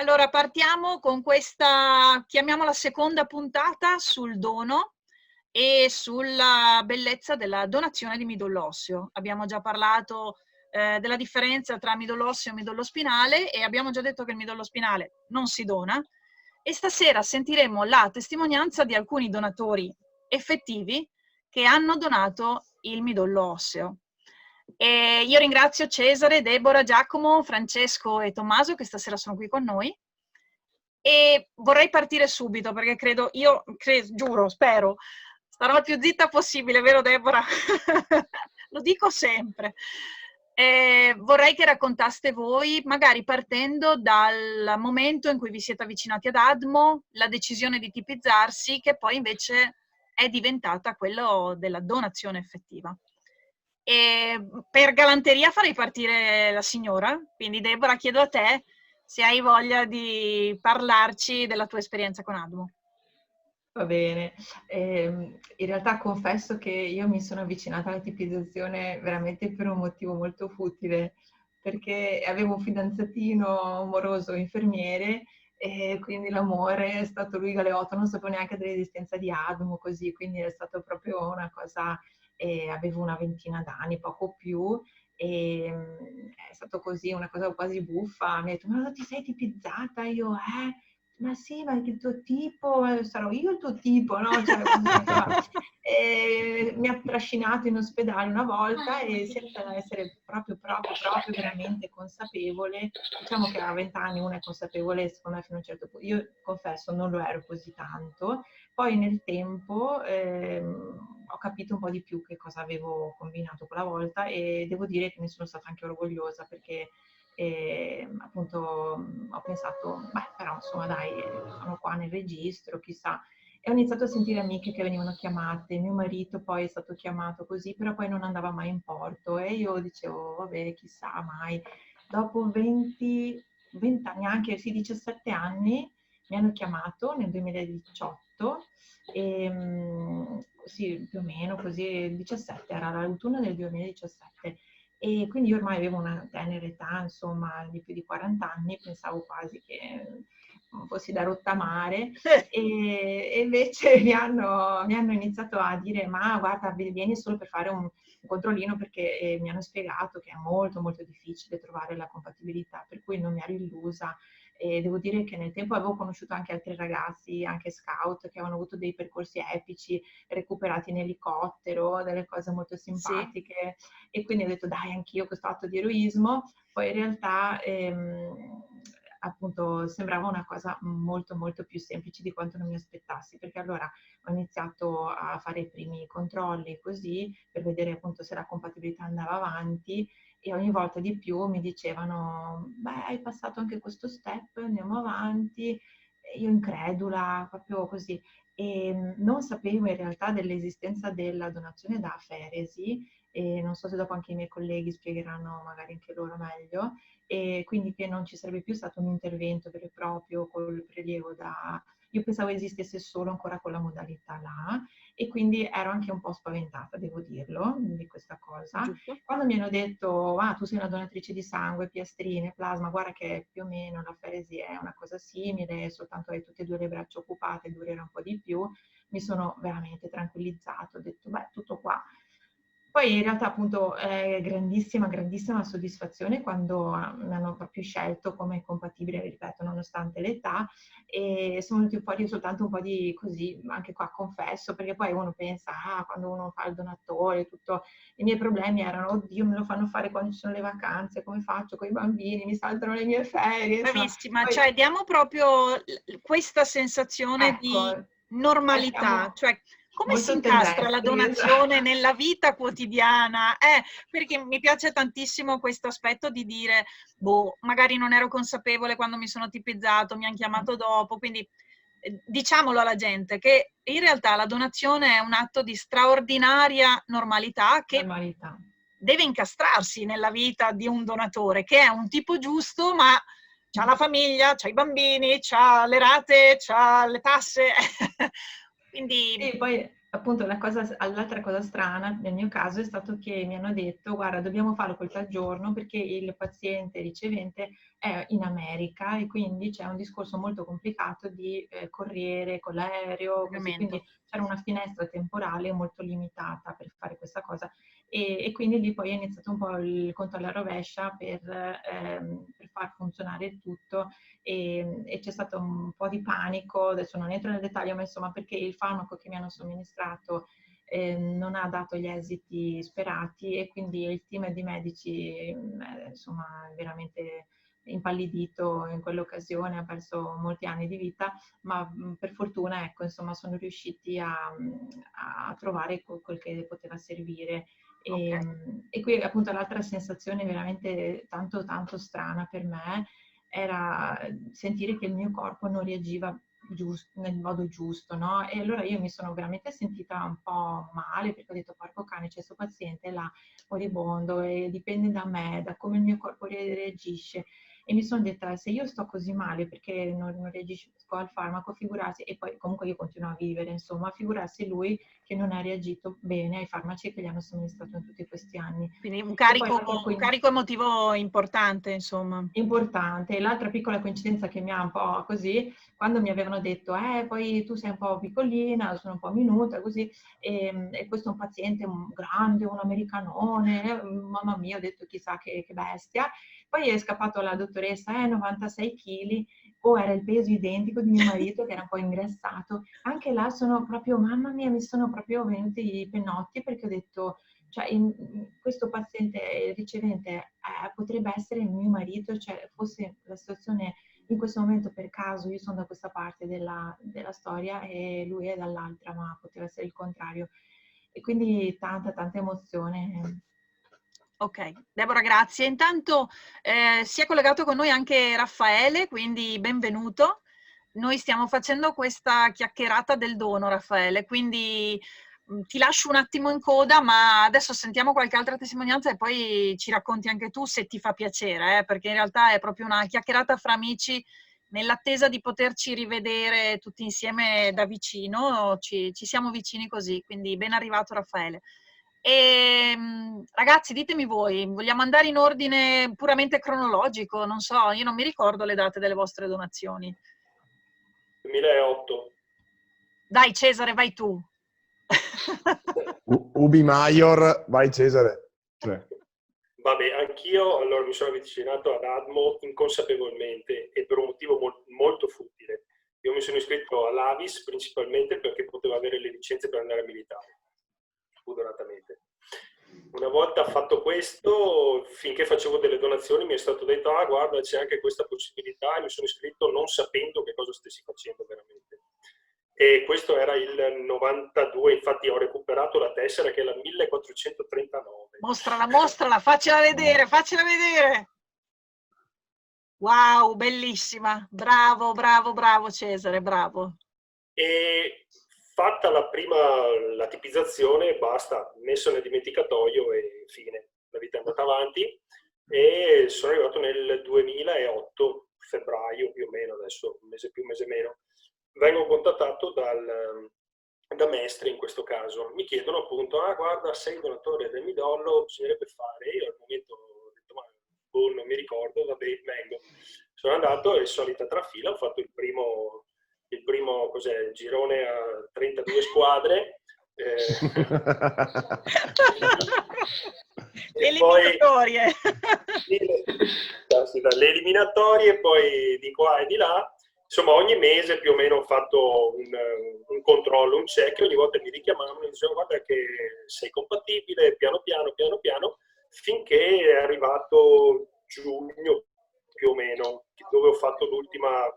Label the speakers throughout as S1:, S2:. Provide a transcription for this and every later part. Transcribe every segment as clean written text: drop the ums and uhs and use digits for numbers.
S1: Allora, partiamo con questa, chiamiamola seconda puntata sul dono e sulla bellezza della donazione di midollo osseo. Abbiamo già parlato della differenza tra midollo osseo e midollo spinale e abbiamo già detto che il midollo spinale non si dona, e stasera sentiremo la testimonianza di alcuni donatori effettivi che hanno donato il midollo osseo. E io ringrazio Cesare, Deborah, Giacomo, Francesco e Tommaso che stasera sono qui con noi, e vorrei partire subito perché giuro, spero, starò il più zitta possibile, vero Deborah? Lo dico sempre. Vorrei che raccontaste voi, magari partendo dal momento in cui vi siete avvicinati ad Admo, la decisione di tipizzarsi, che poi invece è diventata quello della donazione effettiva. E per galanteria farei partire la signora, quindi Deborah, chiedo a te se hai voglia di parlarci della tua esperienza con Admo.
S2: Va bene. In realtà confesso che io mi sono avvicinata alla tipizzazione veramente per un motivo molto futile, perché avevo un fidanzatino amoroso infermiere e quindi l'amore è stato lui galeotto, non sapevo neanche dell'esistenza di Admo così, quindi è stato proprio una cosa, avevo una ventina d'anni, poco più, e è stato così, una cosa quasi buffa. Mi ha detto, ma ti sei tipizzata? Io, ma sì, ma il tuo tipo, sarò io il tuo tipo, no? Cioè, mi ha trascinato in ospedale una volta e senza essere proprio veramente consapevole, diciamo che a 20 anni uno è consapevole, secondo me fino a un certo punto, io confesso non lo ero così tanto, poi nel tempo ho capito un po' di più che cosa avevo combinato quella volta e devo dire che ne sono stata anche orgogliosa perché e appunto ho pensato, beh, però insomma dai, sono qua nel registro, chissà. E ho iniziato a sentire amiche che venivano chiamate, mio marito poi è stato chiamato così, però poi non andava mai in porto e io dicevo, vabbè, chissà mai. Dopo 20 anni, anche sì, 17 anni, mi hanno chiamato nel 2018 e sì, più o meno così, 17, era l'autunno del 2017 e quindi io ormai avevo una tenera età, insomma, di più di 40 anni, pensavo quasi che fossi da rottamare e invece mi hanno iniziato a dire ma guarda vieni solo per fare un controllino perché mi hanno spiegato che è molto molto difficile trovare la compatibilità, per cui non mi ero illusa. E devo dire che nel tempo avevo conosciuto anche altri ragazzi, anche scout, che avevano avuto dei percorsi epici, recuperati in elicottero, delle cose molto
S1: Sì.
S2: simpatiche e quindi ho detto dai anch'io questo atto di eroismo, poi in realtà appunto sembrava una cosa molto molto più semplice di quanto non mi aspettassi, perché allora ho iniziato a fare i primi controlli così per vedere appunto se la compatibilità andava avanti e ogni volta di più mi dicevano beh hai passato anche questo step, andiamo avanti, e io incredula, proprio così. E non sapevo in realtà dell'esistenza della donazione da aferesi e non so se dopo anche i miei colleghi spiegheranno magari anche loro meglio, e quindi che non ci sarebbe più stato un intervento vero e proprio col prelievo da... Io pensavo esistesse solo ancora quella modalità là e quindi ero anche un po' spaventata, devo dirlo, di questa cosa.
S1: Giusto?
S2: Quando mi hanno detto, ah, tu sei una donatrice di sangue, piastrine, plasma, guarda che più o meno la feresi è una cosa simile, soltanto hai tutte e due le braccia occupate, durerà un po' di più, mi sono veramente tranquillizzato, ho detto, beh, tutto qua. Poi in realtà appunto è grandissima, grandissima soddisfazione quando mi hanno proprio scelto come compatibile, ripeto, nonostante l'età, e sono venuti fuori soltanto un po' di così, anche qua confesso, perché poi uno pensa, ah, quando uno fa il donatore, tutto, i miei problemi erano, oddio, me lo fanno fare quando ci sono le vacanze, come faccio con i bambini, mi saltano le mie ferie, insomma.
S1: Bravissima,
S2: Poi,
S1: cioè diamo proprio questa sensazione di
S2: ecco,
S1: normalità,
S2: siamo
S1: cioè come si
S2: molto
S1: incastra la
S2: terrestri,
S1: donazione
S2: esatto.
S1: nella vita quotidiana? Perché mi piace tantissimo questo aspetto di dire, boh, magari non ero consapevole quando mi sono tipizzato, mi hanno chiamato dopo, quindi diciamolo alla gente che in realtà la donazione è un atto di straordinaria normalità che
S2: Normalità.
S1: deve incastrarsi nella vita di un donatore, che è un tipo giusto, ma c'ha la famiglia, c'ha i bambini, c'ha le rate, c'ha le tasse. Quindi
S2: Sì, poi appunto l'altra cosa strana nel mio caso è stato che mi hanno detto guarda dobbiamo farlo quel tal giorno perché il paziente ricevente è in America e quindi c'è un discorso molto complicato di corriere con l'aereo, così, quindi
S1: Collegamento.
S2: c'era una finestra temporale molto limitata per fare questa cosa e quindi lì poi è iniziato un po' il conto alla rovescia per far funzionare il tutto e c'è stato un po' di panico, adesso non entro nel dettaglio, ma insomma perché il farmaco che mi hanno somministrato non ha dato gli esiti sperati e quindi il team di medici insomma veramente impallidito in quell'occasione, ha perso molti anni di vita, ma per fortuna ecco, insomma, sono riusciti a trovare quel che poteva servire.
S1: Ok.
S2: E qui appunto l'altra sensazione veramente tanto tanto strana per me era sentire che il mio corpo non reagiva nel modo giusto, no? E allora io mi sono veramente sentita un po' male perché ho detto, porco cane, c'è questo paziente là moribondo e dipende da me, da come il mio corpo reagisce. E mi sono detta, se io sto così male perché non reagisco al farmaco, figurarsi, e poi comunque io continuo a vivere, insomma, figurarsi lui che non ha reagito bene ai farmaci che gli hanno somministrato in tutti questi anni.
S1: Quindi
S2: E poi l'altra
S1: un carico emotivo importante, insomma.
S2: importante. E l'altra piccola coincidenza che mi ha un po' così, quando mi avevano detto, poi tu sei un po' piccolina, sono un po' minuta, così, e questo è un paziente grande, un americanone, mamma mia, ho detto chissà che bestia. Poi è scappato la dottoressa, 96 kg, o era il peso identico di mio marito che era un po' ingrassato. Anche là sono proprio, mamma mia, mi sono proprio venuti i penotti perché ho detto, cioè questo paziente ricevente potrebbe essere il mio marito, cioè fosse la situazione in questo momento per caso io sono da questa parte della storia e lui è dall'altra, ma poteva essere il contrario. E quindi tanta, tanta emozione.
S1: Ok, Deborah, grazie. Intanto si è collegato con noi anche Raffaele, quindi benvenuto. Noi stiamo facendo questa chiacchierata del dono, Raffaele, quindi ti lascio un attimo in coda, ma adesso sentiamo qualche altra testimonianza e poi ci racconti anche tu se ti fa piacere, perché in realtà è proprio una chiacchierata fra amici nell'attesa di poterci rivedere tutti insieme da vicino. Ci siamo vicini così, quindi ben arrivato Raffaele. E, ragazzi, ditemi voi, vogliamo andare in ordine puramente cronologico? Non so, io non mi ricordo le date delle vostre donazioni.
S3: 2008.
S1: Dai, Cesare, vai tu.
S4: Ubi Maior, vai Cesare. Cioè.
S3: Vabbè, anch'io allora mi sono avvicinato ad Admo inconsapevolmente e per un motivo molto futile. Io mi sono iscritto all'Avis principalmente perché potevo avere le licenze per andare a militare, spudoratamente. Una volta fatto questo, finché facevo delle donazioni mi è stato detto guarda c'è anche questa possibilità e mi sono iscritto non sapendo che cosa stessi facendo veramente. E questo era il 92, infatti ho recuperato la tessera che è la 1439.
S1: Mostrala, faccela vedere, faccela vedere. Wow, bellissima. Bravo, bravo, bravo Cesare, bravo.
S3: E fatta la tipizzazione, basta, messo nel dimenticatoio e fine. La vita è andata avanti e sono arrivato nel 2008, febbraio più o meno, adesso un mese più, un mese meno. Vengo contattato da Mestre in questo caso. Mi chiedono appunto, guarda, sei donatore del midollo, bisognerebbe fare. Io al momento ho detto, ma non mi ricordo, vabbè, vengo. Sono andato e solita trafila, ho fatto il primo cos'è, girone a 32 squadre.
S1: Le eliminatorie.
S3: Le eliminatorie, poi di qua e di là. Insomma, ogni mese più o meno ho fatto un controllo, un check, e ogni volta mi richiamavano e dicevano guarda che sei compatibile, piano piano, finché è arrivato giugno più o meno, dove ho fatto l'ultima,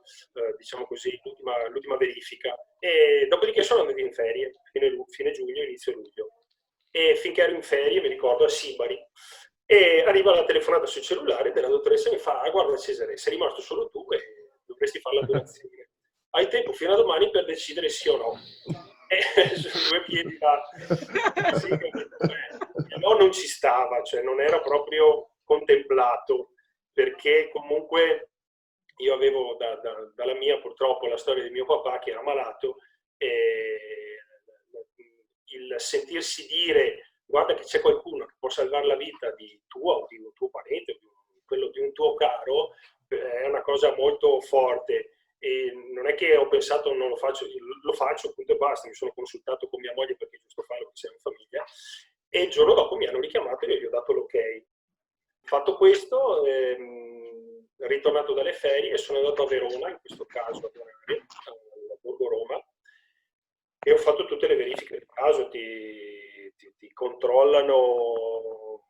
S3: diciamo così, l'ultima verifica. E dopodiché sono andato in ferie, fine giugno, inizio luglio. E finché ero in ferie, mi ricordo, a Sibari, e arriva la telefonata sul cellulare della dottoressa e mi fa guarda Cesare, sei rimasto solo tu e dovresti fare la donazione. Hai tempo fino a domani per decidere sì o no. E su due piedi da... Sì, no, non ci stava, cioè non era proprio contemplato, perché comunque io avevo dalla mia purtroppo la storia di mio papà che era malato e il sentirsi dire guarda che c'è qualcuno che può salvare la vita di tua o di un tuo parente, quello di un tuo caro, è una cosa molto forte. E non è che ho pensato non lo faccio appunto e basta, mi sono consultato con mia moglie perché è giusto farlo, perché siamo in famiglia, e il giorno dopo mi hanno richiamato e io gli ho dato l'ok. Fatto questo, ritornato dalle ferie, sono andato a Verona, in questo caso a Borgo Roma, e ho fatto tutte le verifiche del caso, ti controllano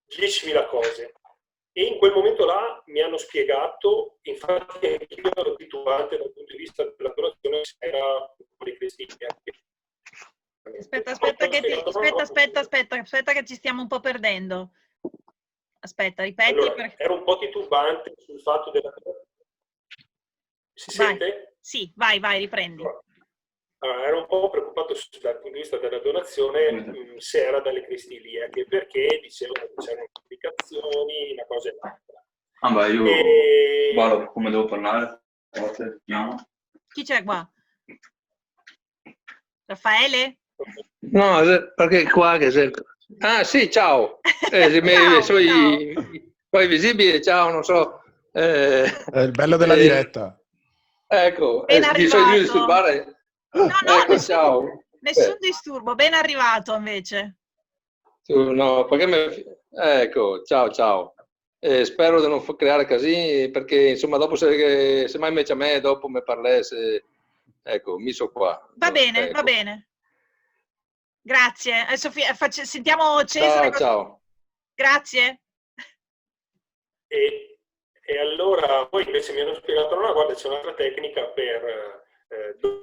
S3: 10.000 cose. E in quel momento là mi hanno spiegato, infatti io ero titubante dal punto di vista della donazione, se era di Cristina.
S1: Aspetta che ci stiamo un po' perdendo. Aspetta, ripeti.
S3: Allora, ero un po' titubante sul fatto della... Si sente?
S1: Sì, vai, riprendi.
S3: Allora, ero un po' preoccupato dal punto di vista della donazione se era dalle crisi iliache, perché dicevano che c'erano complicazioni, una cosa e l'altra.
S5: Ah beh, io vado come devo parlare.
S1: Chi c'è qua? Raffaele?
S6: No, perché qua che cerco. Ah sì, ciao. Poi visibile, ciao, non so.
S4: È il bello della diretta.
S6: Ecco,
S1: Ben
S6: mi sono
S1: arrivato.
S6: disturbare.
S1: No,
S6: ecco, ciao.
S1: Nessun disturbo, ben arrivato invece.
S6: No, perché ecco, ciao. Spero di non creare casini, perché insomma dopo se mai invece a me dopo mi parlasse, ecco, mi so qua.
S1: Va bene,
S6: ecco.
S1: va bene. Grazie. Adesso sentiamo Cesare.
S6: Ciao.
S1: Grazie.
S3: E allora poi invece mi hanno spiegato, no, guarda, c'è un'altra tecnica per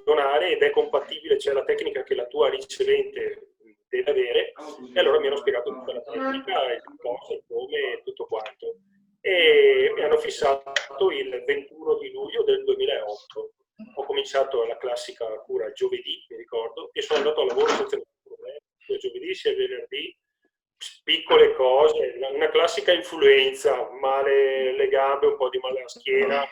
S3: donare ed è compatibile, c'è la tecnica che la tua ricevente deve avere, e allora mi hanno spiegato tutta la tecnica, il cosa, il come e tutto quanto. E mi hanno fissato il 21 di luglio del 2008. Ho cominciato la classica cura giovedì, mi ricordo, e sono andato a lavoro senza nessun problema, sia giovedì sia venerdì, piccole cose, una classica influenza, male le gambe, un po' di male alla schiena,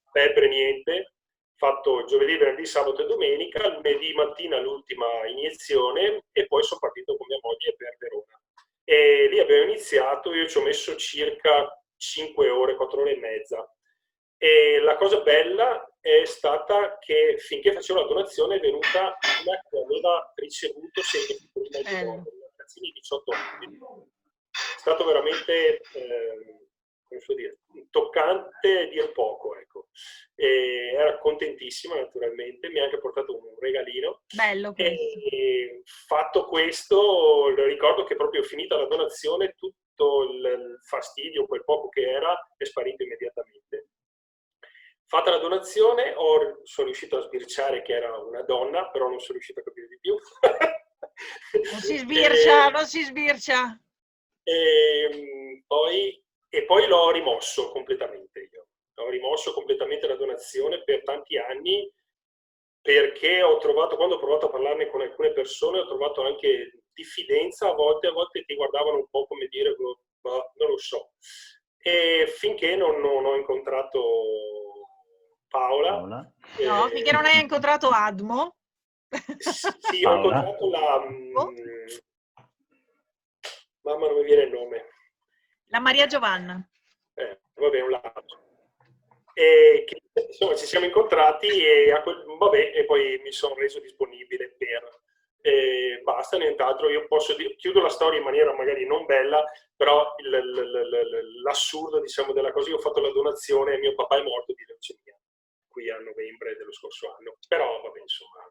S3: febbre niente. Fatto giovedì, venerdì, sabato e domenica, lunedì mattina l'ultima iniezione e poi sono partito con mia moglie per Verona. E lì abbiamo iniziato, io ci ho messo circa 5 ore, 4 ore e mezza. E la cosa bella è stata che finché facevo la donazione è venuta una che aveva ricevuto 6 mesi prima di morire, una ragazzina di 18 anni. È stato veramente come so dire, toccante dir poco, ecco. E era contentissima naturalmente, mi ha anche portato un regalino.
S1: Bello questo.
S3: E fatto questo, ricordo che proprio finita la donazione tutto il fastidio, quel poco che era, è sparito immediatamente. Fatta la donazione sono riuscito a sbirciare che era una donna, però non sono riuscito a capire di più.
S1: Non si sbircia.
S3: E poi l'ho rimosso completamente io. Ho rimosso completamente la donazione per tanti anni, perché ho trovato, quando ho provato a parlarne con alcune persone, ho trovato anche diffidenza, a volte ti guardavano un po' come dire, non lo so. E finché non ho incontrato Paola.
S1: No, finché non hai incontrato Admo.
S3: Sì, ho incontrato mamma, non mi viene il nome.
S1: La Maria Giovanna.
S3: Vabbè, un lato. E insomma ci siamo incontrati e poi mi sono reso disponibile per basta, nient'altro. Io posso chiudo la storia in maniera magari non bella, però l'assurdo, diciamo, della cosa, io ho fatto la donazione e mio papà è morto di leucemia qui a novembre dello scorso anno, però vabbè, insomma.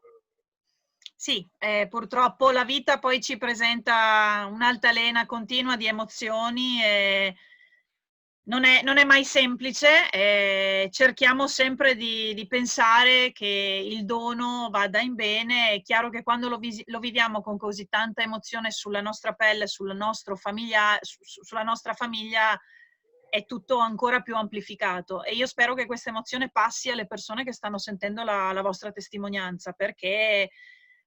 S1: Sì, purtroppo la vita poi ci presenta un'altalena continua di emozioni e non è mai semplice. Cerchiamo sempre di pensare che il dono vada in bene. È chiaro che quando lo viviamo con così tanta emozione sulla nostra pelle, sulla nostra famiglia, è tutto ancora più amplificato, e io spero che questa emozione passi alle persone che stanno sentendo la vostra testimonianza, perché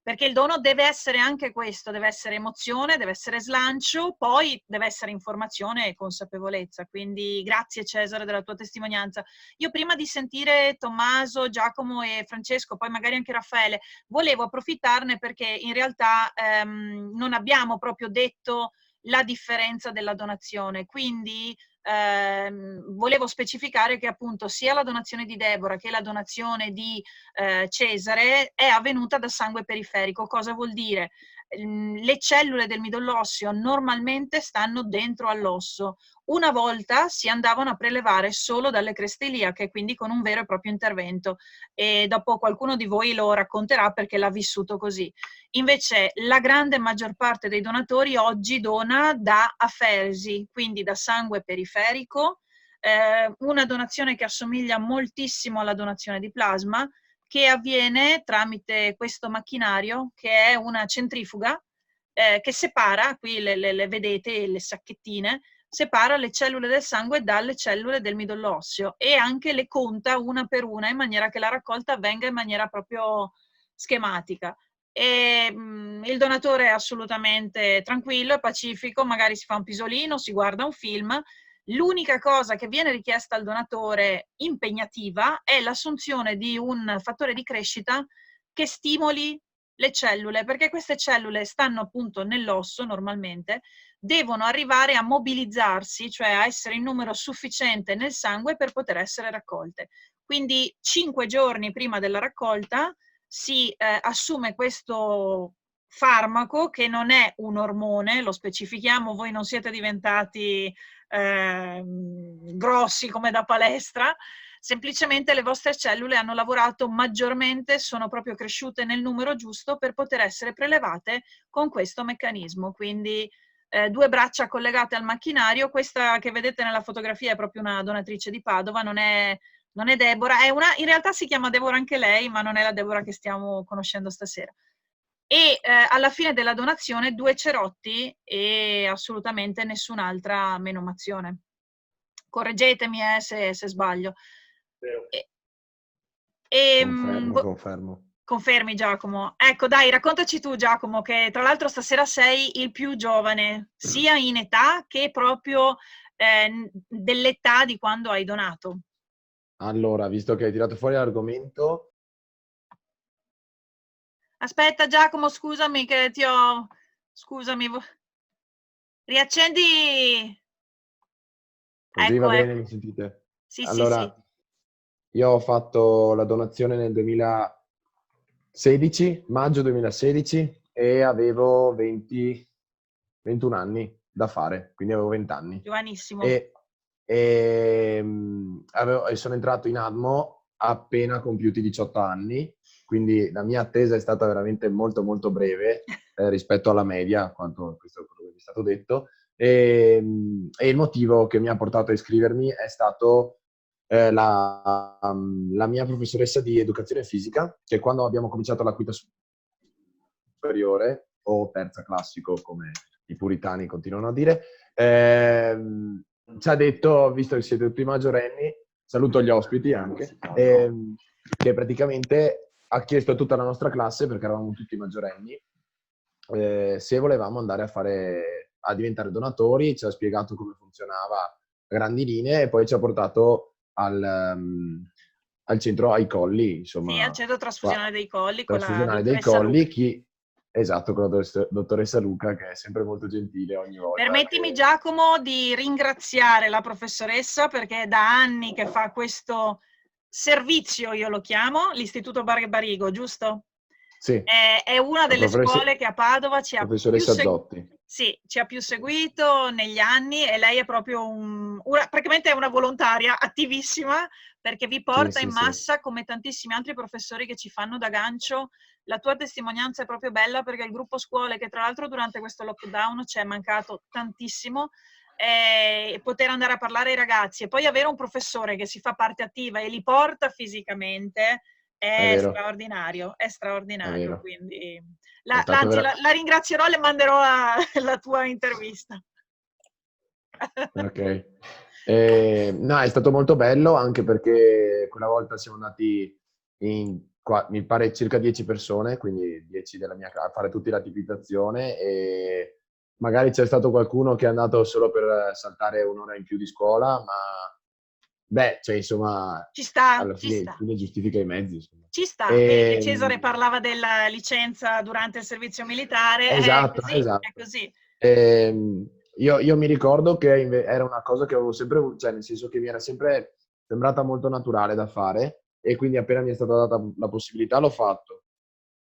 S1: perché il dono deve essere anche questo, deve essere emozione, deve essere slancio, poi deve essere informazione e consapevolezza. Quindi grazie Cesare della tua testimonianza. Io prima di sentire Tommaso, Giacomo e Francesco, poi magari anche Raffaele, volevo approfittarne perché in realtà non abbiamo proprio detto la differenza della donazione, quindi volevo specificare che appunto sia la donazione di Deborah che la donazione di Cesare è avvenuta da sangue periferico. Cosa vuol dire? Le cellule del midollo osseo normalmente stanno dentro all'osso. Una volta si andavano a prelevare solo dalle creste iliache, quindi con un vero e proprio intervento, e dopo qualcuno di voi lo racconterà perché l'ha vissuto così. Invece la grande maggior parte dei donatori oggi dona da aferesi, quindi da sangue periferico, una donazione che assomiglia moltissimo alla donazione di plasma, che avviene tramite questo macchinario che è una centrifuga che separa, qui le vedete, le sacchettine, separa le cellule del sangue dalle cellule del midollo osseo e anche le conta una per una in maniera che la raccolta avvenga in maniera proprio schematica. E il donatore è assolutamente tranquillo e pacifico, magari si fa un pisolino, si guarda un film. L'unica cosa che viene richiesta al donatore impegnativa è l'assunzione di un fattore di crescita che stimoli le cellule, perché queste cellule stanno appunto nell'osso normalmente, devono arrivare a mobilizzarsi, cioè a essere in numero sufficiente nel sangue per poter essere raccolte. Quindi 5 giorni prima della raccolta si assume questo farmaco che non è un ormone, lo specifichiamo, voi non siete diventati grossi come da palestra, semplicemente le vostre cellule hanno lavorato maggiormente, sono proprio cresciute nel numero giusto per poter essere prelevate con questo meccanismo. Quindi 2 braccia collegate al macchinario. Questa che vedete nella fotografia è proprio una donatrice di Padova, non è Deborah, in realtà si chiama Deborah anche lei, ma non è la Deborah che stiamo conoscendo stasera. E alla fine della donazione 2 cerotti e assolutamente nessun'altra menomazione. Correggetemi se sbaglio.
S4: Confermo.
S1: Confermi Giacomo. Ecco dai, raccontaci tu Giacomo, che tra l'altro stasera sei il più giovane, sia in età che proprio dell'età di quando hai donato.
S4: Allora, visto che hai tirato fuori l'argomento...
S1: Aspetta Giacomo, scusami che ti ho... Scusami. Riaccendi...
S4: Così
S1: ecco,
S4: va bene,
S1: ecco.
S4: mi sentite?
S1: Sì,
S4: allora,
S1: sì.
S4: Io ho fatto la donazione nel 2016, maggio 2016, e avevo 21 anni da fare, quindi avevo 20 anni.
S1: Giovanissimo.
S4: E sono entrato in ADMO appena compiuti 18 anni, quindi la mia attesa è stata veramente molto molto breve rispetto alla media, quanto questo è quello che mi è stato detto, e il motivo che mi ha portato a iscrivermi è stato la mia professoressa di educazione fisica, che quando abbiamo cominciato la quinta superiore, o terza classico come i puritani continuano a dire, ci ha detto, visto che siete tutti maggiorenni, saluto gli ospiti anche, che praticamente ha chiesto a tutta la nostra classe, perché eravamo tutti maggiorenni, se volevamo andare a diventare donatori. Ci ha spiegato come funzionava a grandi linee e poi ci ha portato al centro ai Colli, insomma.
S1: Sì, al centro trasfusionale dei Colli, con la
S4: trasfusionale dei
S1: dottoressa
S4: Colli,
S1: Luca.
S4: Esatto, con la dottoressa Luca, che è sempre molto gentile ogni volta.
S1: Permettimi Giacomo di ringraziare la professoressa, perché è da anni che fa questo servizio, io lo chiamo, l'Istituto Barbarigo, giusto?
S4: Sì.
S1: È una delle scuole che a Padova ci ha più seguito negli anni, e lei è proprio praticamente è una volontaria attivissima, perché vi porta in massa come tantissimi altri professori che ci fanno da gancio. La tua testimonianza è proprio bella, perché il gruppo scuole, che tra l'altro durante questo lockdown ci è mancato tantissimo, poter andare a parlare ai ragazzi e poi avere un professore che si fa parte attiva e li porta fisicamente è straordinario, è straordinario. Quindi la ringrazierò, le manderò la tua intervista.
S4: Ok. No, è stato molto bello, anche perché quella volta siamo andati mi pare circa 10 persone, quindi 10 della mia classe, a fare tutti la tipizzazione, e magari c'è stato qualcuno che è andato solo per saltare un'ora in più di scuola, ma beh, cioè insomma,
S1: Ci sta,
S4: alla
S1: ci
S4: fine
S1: sta.
S4: fine giustifica i mezzi, insomma.
S1: Ci sta. Vedi, Cesare parlava della licenza durante il servizio militare,
S4: Esatto,
S1: è
S4: esatto.
S1: così.
S4: Io mi ricordo che era una cosa che avevo sempre, cioè nel senso che mi era sempre sembrata molto naturale da fare, e quindi appena mi è stata data la possibilità l'ho fatto.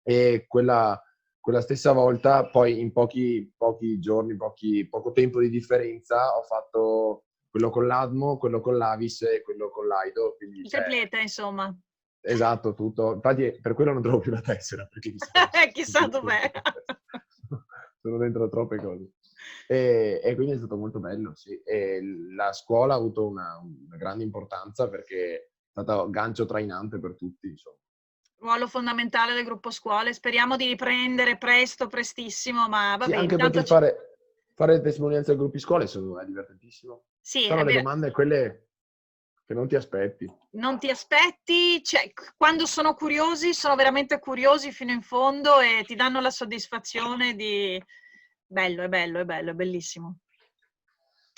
S4: E quella stessa volta, poi in pochi giorni, poco tempo di differenza, ho fatto quello con l'ADMO, quello con l'AVIS e quello con l'AIDO. Quindi,
S1: Il triplete, insomma.
S4: esatto, tutto. Infatti per quello non trovo più la tessera, perché
S1: Chissà dov'è.
S4: sono dentro troppe cose. E quindi è stato molto bello, sì. E la scuola ha avuto una grande importanza, perché è stato gancio trainante per tutti, insomma.
S1: Ruolo fondamentale del gruppo scuole. Speriamo di riprendere presto, prestissimo, ma va
S4: Sì,
S1: bene.
S4: anche
S1: Intanto
S4: perché fare testimonianze al gruppi scuole è divertentissimo.
S1: sì,
S4: Sono
S1: è
S4: le
S1: vero.
S4: domande quelle che non ti aspetti.
S1: Non ti aspetti, cioè, quando sono curiosi, sono veramente curiosi fino in fondo e ti danno la soddisfazione di... Bello, è bello, è bello, è bellissimo.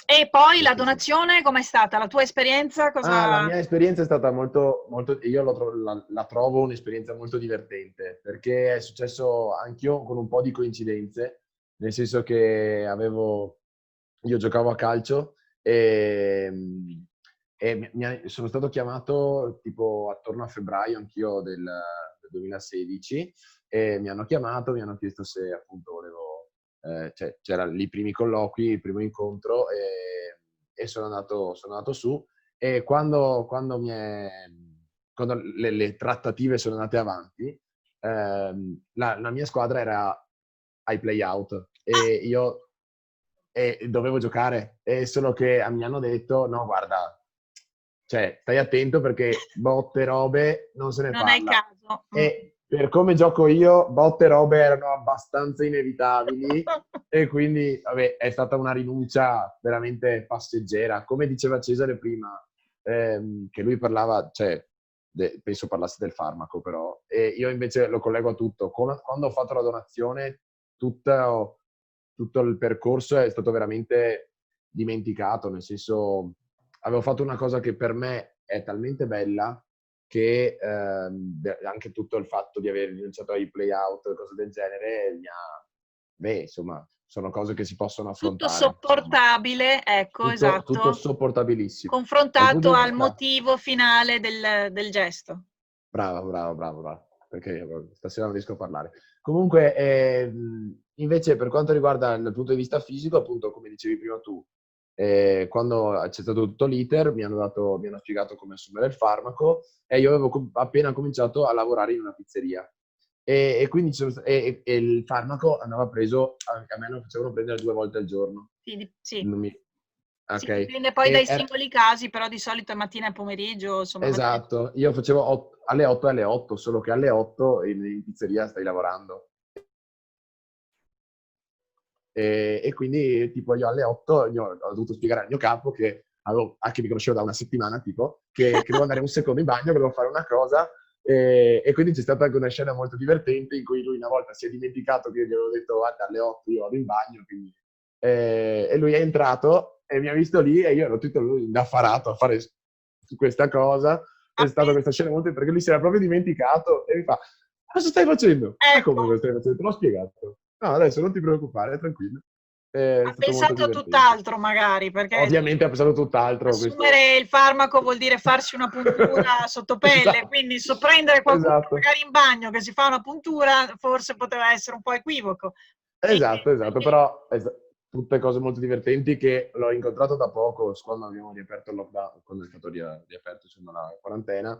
S1: E poi
S4: Sì,
S1: la
S4: sì, sì.
S1: donazione, com'è stata? La tua esperienza?
S4: La mia esperienza è stata molto, io la trovo un'esperienza molto divertente, perché è successo anch'io con un po' di coincidenze, nel senso che io giocavo a calcio e sono stato chiamato tipo attorno a febbraio anch'io del 2016, e mi hanno chiamato, mi hanno chiesto se appunto volevo, cioè, c'erano lì i primi colloqui, il primo incontro, e sono andato su. E quando le trattative sono andate avanti, la mia squadra era ai play-out e io dovevo giocare, e solo che mi hanno detto no, guarda, cioè stai attento perché botte robe non se ne
S1: Non è il
S4: parla.
S1: caso.
S4: E per come gioco io, botte robe erano abbastanza inevitabili, e quindi vabbè, è stata una rinuncia veramente passeggera. Come diceva Cesare prima, che lui parlava, cioè penso parlasse del farmaco, però, e io invece lo collego a tutto. Quando ho fatto la donazione, tutto il percorso è stato veramente dimenticato, nel senso, avevo fatto una cosa che per me è talmente bella che anche tutto il fatto di aver rinunciato ai play-out, cose del genere, insomma, sono cose che si possono
S1: Tutto
S4: affrontare.
S1: sopportabile, ecco,
S4: Tutto
S1: esatto,
S4: sopportabilissimo. Dal punto
S1: confrontato
S4: di
S1: al
S4: vista...
S1: motivo finale del gesto.
S4: Brava, perché io stasera non riesco a parlare. Comunque, invece, per quanto riguarda il punto di vista fisico, appunto, come dicevi prima tu, quando c'è stato tutto l'iter, mi hanno spiegato come assumere il farmaco, e io avevo appena cominciato a lavorare in una pizzeria. E quindi e il farmaco andava preso, a me lo facevano prendere 2 volte al giorno.
S1: Sì.
S4: Non mi...
S1: Sì,
S4: Ok.
S1: dipende poi dai singoli casi, però di solito è mattina e pomeriggio, insomma.
S4: Esatto, io facevo alle 8 e alle 8, solo che alle 8 in pizzeria stai lavorando. E quindi tipo io alle 8 ho dovuto spiegare al mio capo che mi conoscevo da una settimana, tipo, che devo andare un secondo in bagno, che devo fare una cosa, e quindi c'è stata anche una scena molto divertente in cui lui una volta si è dimenticato che io gli avevo detto guarda, alle 8 io vado in bagno, quindi... e lui è entrato e mi ha visto lì, e io ero tutto lui indaffarato a fare questa cosa. È stata questa scena molto, perché lui si era proprio dimenticato e mi fa: cosa stai facendo?
S1: Ecco.
S4: Come lo stai facendo? Te l'ho spiegato. No, adesso non ti preoccupare, tranquillo. È
S1: Ha
S4: stato molto
S1: pensato a
S4: divertente.
S1: tutt'altro magari, perché
S4: Ovviamente ha pensato tutt'altro.
S1: assumere il farmaco vuol dire farsi una puntura sotto pelle,
S4: Esatto.
S1: quindi sorprendere qualcuno
S4: Esatto.
S1: magari in bagno che si fa una puntura forse poteva essere un po' equivoco.
S4: Esatto, però tutte cose molto divertenti, che l'ho incontrato da poco, quando abbiamo riaperto il lockdown, quando è stato riaperto insomma, la quarantena.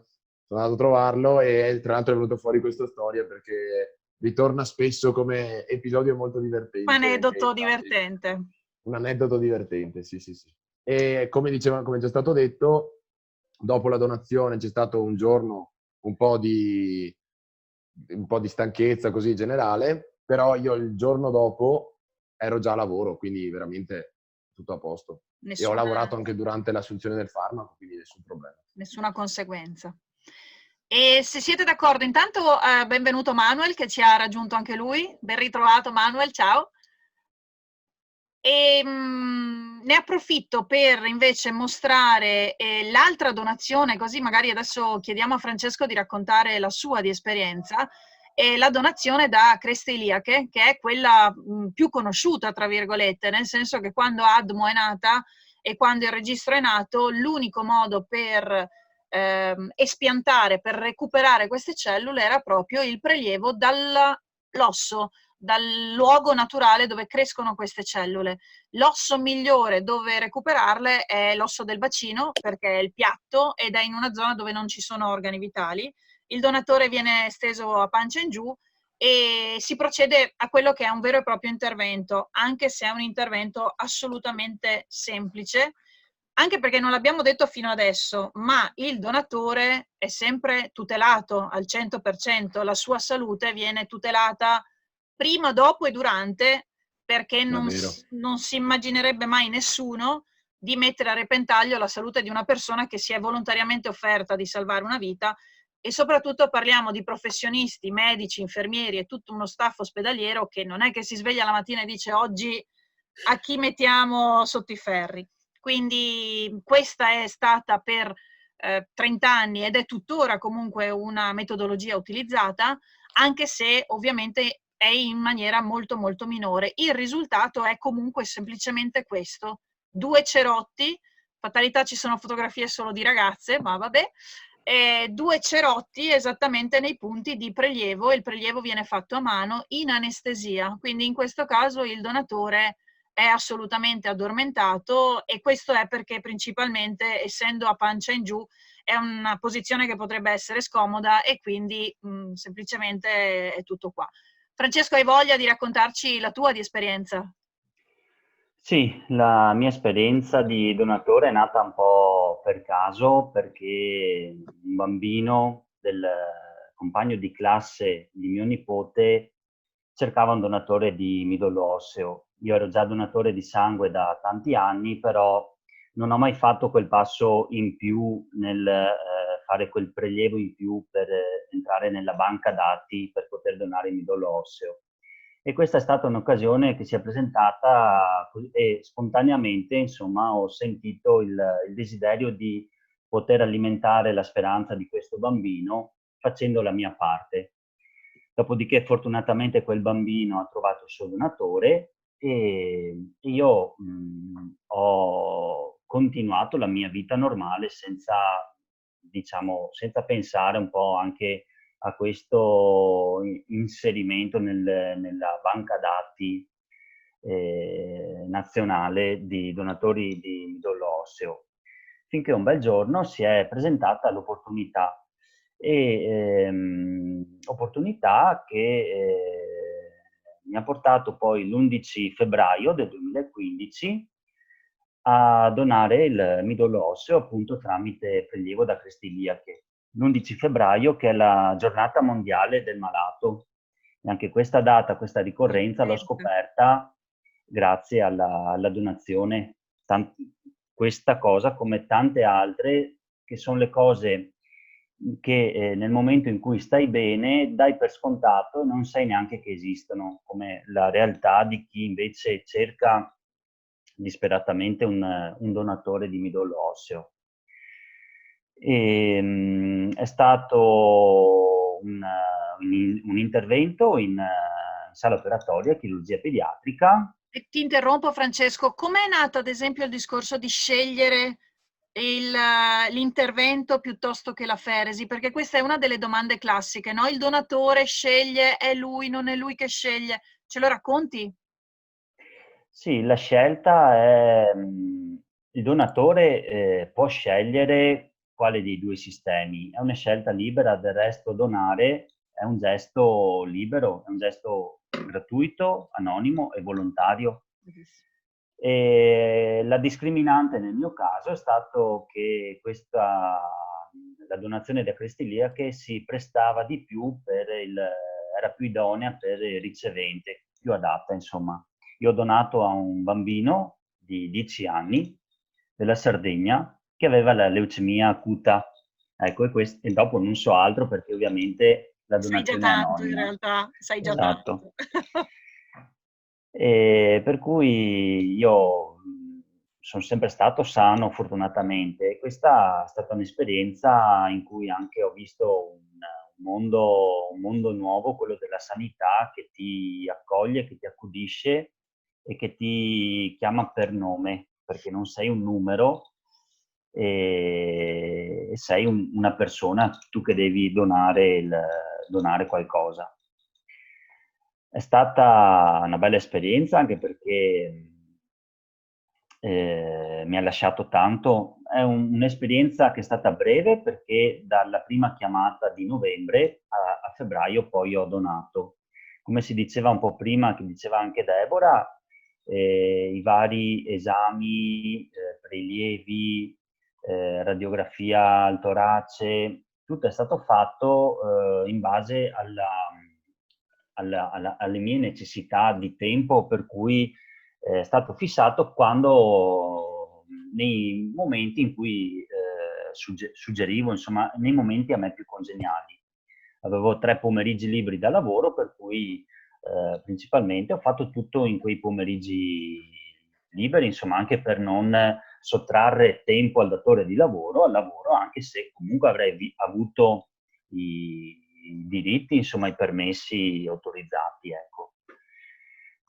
S4: Sono andato a trovarlo, e tra l'altro è venuto fuori questa storia perché ritorna spesso come episodio molto divertente.
S1: Un aneddoto divertente.
S4: Un aneddoto divertente, sì. E come già stato detto, dopo la donazione c'è stato un giorno un po' di stanchezza così generale, però io il giorno dopo ero già a lavoro, quindi veramente tutto a posto. E ho lavorato anche durante l'assunzione del farmaco, quindi nessun problema.
S1: Nessuna conseguenza. E se siete d'accordo, intanto benvenuto Manuel, che ci ha raggiunto anche lui. Ben ritrovato Manuel, ciao. E ne approfitto per invece mostrare l'altra donazione, così magari adesso chiediamo a Francesco di raccontare la sua di esperienza, la donazione da Creste Iliache, che è quella più conosciuta, tra virgolette, nel senso che quando ADMO è nata e quando il registro è nato, l'unico modo per espiantare, per recuperare queste cellule era proprio il prelievo dall'osso, dal luogo naturale dove crescono queste cellule. L'osso migliore dove recuperarle è l'osso del bacino, perché è il piatto ed è in una zona dove non ci sono organi vitali. Il donatore viene steso a pancia in giù e si procede a quello che è un vero e proprio intervento, anche se è un intervento assolutamente semplice, anche perché non l'abbiamo detto fino adesso, ma il donatore è sempre tutelato al 100%, la sua salute viene tutelata prima, dopo e durante, perché non si immaginerebbe mai nessuno di mettere a repentaglio la salute di una persona che si è volontariamente offerta di salvare una vita, e soprattutto parliamo di professionisti, medici, infermieri e tutto uno staff ospedaliero che non è che si sveglia la mattina e dice oggi a chi mettiamo sotto i ferri. Quindi questa è stata per 30 anni ed è tuttora comunque una metodologia utilizzata, anche se ovviamente è in maniera molto molto minore. Il risultato è comunque semplicemente questo: 2 cerotti, fatalità ci sono fotografie solo di ragazze, ma vabbè, 2 cerotti esattamente nei punti di prelievo, e il prelievo viene fatto a mano in anestesia, quindi in questo caso il donatore è assolutamente addormentato, e questo è perché principalmente, essendo a pancia in giù, è una posizione che potrebbe essere scomoda e quindi semplicemente è tutto qua. Francesco, hai voglia di raccontarci la tua di esperienza?
S7: Sì, la mia esperienza di donatore è nata un po' per caso, perché un bambino del compagno di classe di mio nipote cercava un donatore di midollo osseo. Io ero già donatore di sangue da tanti anni, però non ho mai fatto quel passo in più nel fare quel prelievo in più per entrare nella banca dati per poter donare il midollo osseo. E questa è stata un'occasione che si è presentata e spontaneamente, insomma, ho sentito il desiderio di poter alimentare la speranza di questo bambino facendo la mia parte. Dopodiché fortunatamente quel bambino ha trovato il suo donatore e io ho continuato la mia vita normale senza, diciamo, senza pensare un po' anche a questo inserimento nella banca dati nazionale di donatori di midollo osseo, finché un bel giorno si è presentata l'opportunità, opportunità che mi ha portato poi l'11 febbraio del 2015 a donare il midollo osseo appunto tramite prelievo da Creste Iliache. L'11 febbraio che è la giornata mondiale del malato. E anche questa data, questa ricorrenza l'ho scoperta grazie alla donazione. Questa cosa, come tante altre, che sono le cose che nel momento in cui stai bene dai per scontato e non sai neanche che esistono, come la realtà di chi invece cerca disperatamente un donatore di midollo osseo. È stato un intervento in sala operatoria, chirurgia pediatrica.
S1: E ti interrompo Francesco, com'è nato ad esempio il discorso di scegliere l'intervento piuttosto che la feresi? Perché questa è una delle domande classiche, no? Il donatore sceglie, è lui, non è lui che sceglie. Ce lo racconti?
S7: Sì, la scelta è... il donatore può scegliere quale dei due sistemi. È una scelta libera, del resto donare è un gesto libero, è un gesto gratuito, anonimo e volontario. E la discriminante nel mio caso è stato che la donazione da Creste Iliache si prestava di più era più idonea per il ricevente, più adatta, insomma. Io ho donato a un bambino di 10 anni della Sardegna che aveva la leucemia acuta, Ecco, e dopo non so altro perché ovviamente la
S1: Sai già
S7: donazione è
S1: tanto in
S7: anonima.
S1: realtà, sai già
S7: Esatto.
S1: tanto.
S7: E per cui io sono sempre stato sano, fortunatamente, e questa è stata un'esperienza in cui anche ho visto un mondo nuovo, quello della sanità, che ti accoglie, che ti accudisce e che ti chiama per nome, perché non sei un numero e sei una persona, tu che devi donare qualcosa. È stata una bella esperienza anche perché mi ha lasciato tanto. È un'esperienza che è stata breve perché dalla prima chiamata di novembre a febbraio poi ho donato. Come si diceva un po' prima, che diceva anche Deborah, i vari esami, prelievi, radiografia al torace, tutto è stato fatto in base alle mie necessità di tempo, per cui è stato fissato quando nei momenti in cui suggerivo, insomma, nei momenti a me più congeniali. Avevo 3 pomeriggi liberi da lavoro, per cui principalmente ho fatto tutto in quei pomeriggi liberi, insomma, anche per non sottrarre tempo al datore di lavoro, al lavoro, anche se comunque avrei avuto i diritti, insomma, i permessi autorizzati, ecco.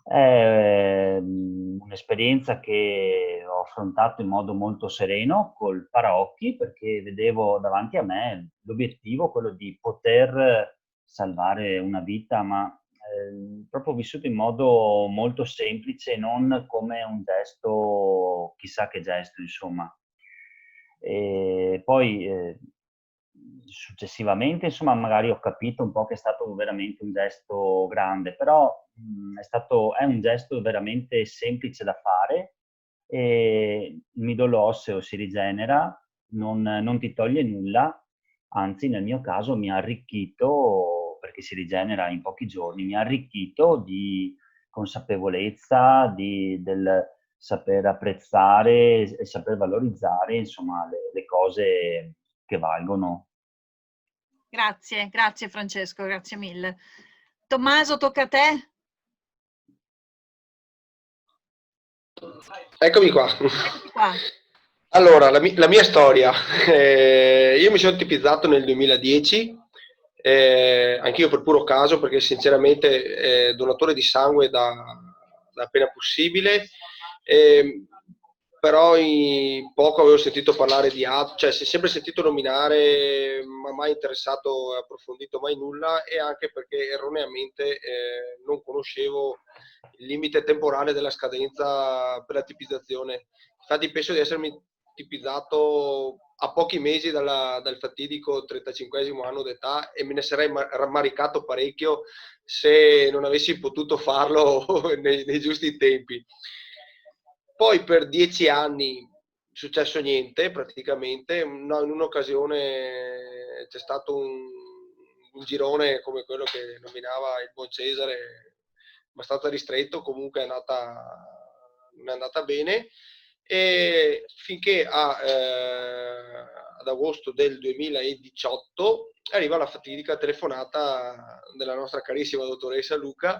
S7: È un'esperienza che ho affrontato in modo molto sereno, col paraocchi, perché vedevo davanti a me l'obiettivo, quello di poter salvare una vita, ma proprio vissuto in modo molto semplice, non come un gesto, chissà che gesto, insomma. E poi successivamente, insomma, magari ho capito un po' che è stato veramente un gesto grande, però è un gesto veramente semplice da fare e il midollo osseo si rigenera, non ti toglie nulla, anzi nel mio caso mi ha arricchito, perché si rigenera in pochi giorni, mi ha arricchito di consapevolezza, del saper apprezzare e saper valorizzare, insomma, le cose che valgono.
S1: Grazie, grazie Francesco, grazie mille. Tommaso, tocca a te.
S8: Eccomi qua.
S1: Eccoci qua.
S8: Allora, la mia storia. Io mi sono tipizzato nel 2010, anch'io per puro caso, perché sinceramente donatore di sangue da appena possibile, però poco avevo sentito parlare di altro, cioè si è sempre sentito nominare, ma mai interessato e approfondito mai nulla, e anche perché erroneamente non conoscevo il limite temporale della scadenza per la tipizzazione. Infatti penso di essermi tipizzato a pochi mesi dal fatidico 35esimo anno d'età, e me ne sarei rammaricato parecchio se non avessi potuto farlo nei giusti tempi. Poi per 10 anni è successo niente praticamente. In un'occasione c'è stato un girone come quello che nominava il buon Cesare, abbastanza ristretto, comunque non è andata bene, e finché ad agosto del 2018 arriva la fatidica telefonata della nostra carissima dottoressa Luca,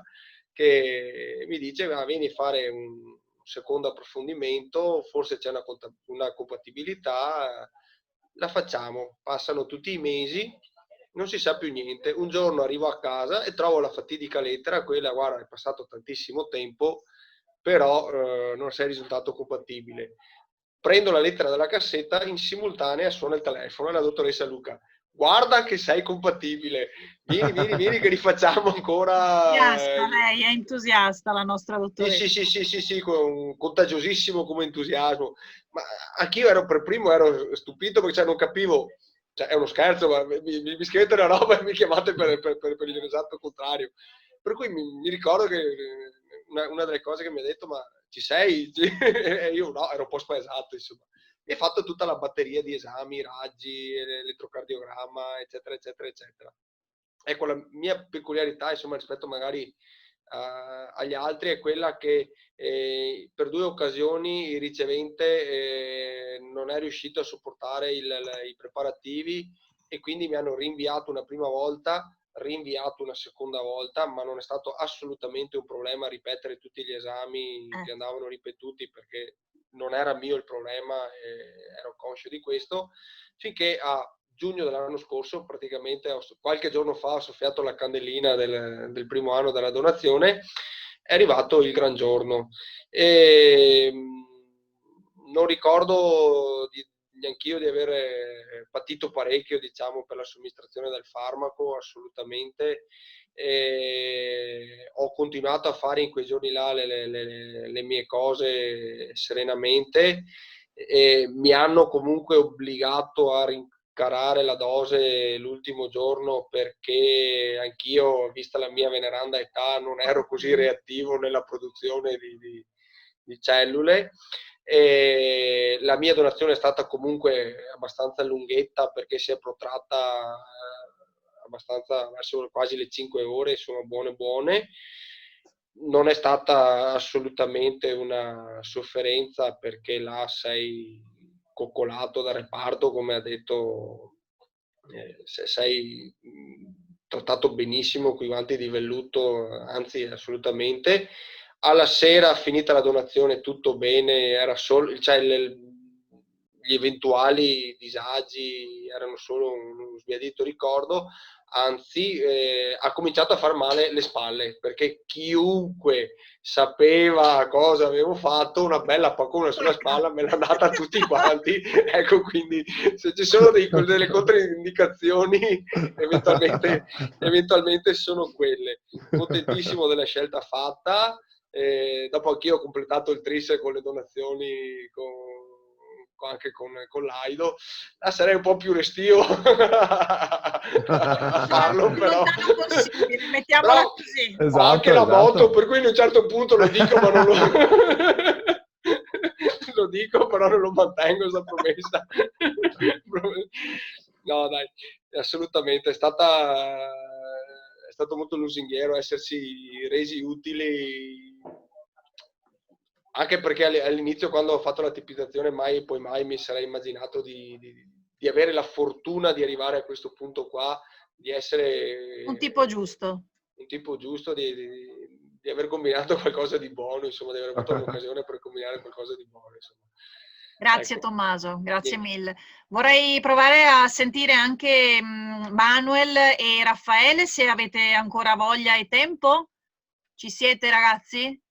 S8: che mi dice: vieni a fare un secondo approfondimento, forse c'è una compatibilità, la facciamo. Passano tutti i mesi, non si sa più niente. Un giorno arrivo a casa e trovo la fatidica lettera, quella: guarda, è passato tantissimo tempo, però non sei risultato compatibile. Prendo la lettera dalla cassetta, in simultanea suona il telefono e la dottoressa Luca: guarda che sei compatibile, vieni che rifacciamo ancora.
S1: Entusiasta, lei è entusiasta, la nostra dottoressa.
S8: Sì, contagiosissimo come entusiasmo. Ma anch'io per primo ero stupito, perché non capivo, è uno scherzo, ma mi scrivete una roba e mi chiamate per l'esatto contrario. Per cui mi ricordo che una delle cose che mi ha detto: ma ci sei? E io no, ero un po' spaesato, insomma. E ho fatto tutta la batteria di esami, raggi, elettrocardiogramma, eccetera, eccetera, eccetera. Ecco, la mia peculiarità, insomma, rispetto magari agli altri, è quella che per 2 occasioni il ricevente non è riuscito a sopportare i preparativi e quindi mi hanno rinviato una prima volta, rinviato una seconda volta, ma non è stato assolutamente un problema ripetere tutti gli esami che andavano ripetuti, perché non era mio il problema, ero conscio di questo, finché a giugno dell'anno scorso, praticamente qualche giorno fa, ho soffiato la candelina del primo anno della donazione, è arrivato il gran giorno. E non ricordo neanch'io di aver patito parecchio, diciamo, per la somministrazione del farmaco, assolutamente. Ho continuato a fare in quei giorni là le mie cose serenamente, e mi hanno comunque obbligato a rincarare la dose l'ultimo giorno, perché anch'io, vista la mia veneranda età, non ero così reattivo nella produzione di cellule. E la mia donazione è stata comunque abbastanza lunghetta, perché si è protratta abbastanza verso quasi le 5 ore, insomma buone. Non è stata assolutamente una sofferenza, perché là sei coccolato dal reparto, come ha detto, sei trattato benissimo con i guanti di velluto, anzi assolutamente. Alla sera, finita la donazione, tutto bene, era solo, cioè, gli eventuali disagi erano solo uno sbiadito ricordo, anzi ha cominciato a far male le spalle, perché chiunque sapeva cosa avevo fatto, una bella paccona sulla spalla me l'ha data a tutti quanti. Ecco, quindi se ci sono delle controindicazioni, eventualmente sono quelle. Contentissimo della scelta fatta. Dopo anch'io ho completato il tris con le donazioni, anche con l'Aido. Sarei un po' più restio a farlo, però
S1: mettiamola così.
S8: Ho anche la moto, per cui in un certo punto lo dico, ma non lo dico, però non lo mantengo questa promessa. No, dai, assolutamente è stato molto lusinghiero essersi resi utili, anche perché all'inizio, quando ho fatto la tipizzazione, mai e poi mai mi sarei immaginato di avere la fortuna di arrivare a questo punto qua, di essere
S1: un tipo giusto,
S8: di aver combinato qualcosa di buono, insomma, di aver avuto l'occasione per combinare qualcosa di buono, insomma.
S1: Grazie,
S8: Ecco.
S1: Tommaso, grazie mille. Vorrei provare a sentire anche Manuel e Raffaele, se avete ancora voglia e tempo. Ci siete, ragazzi?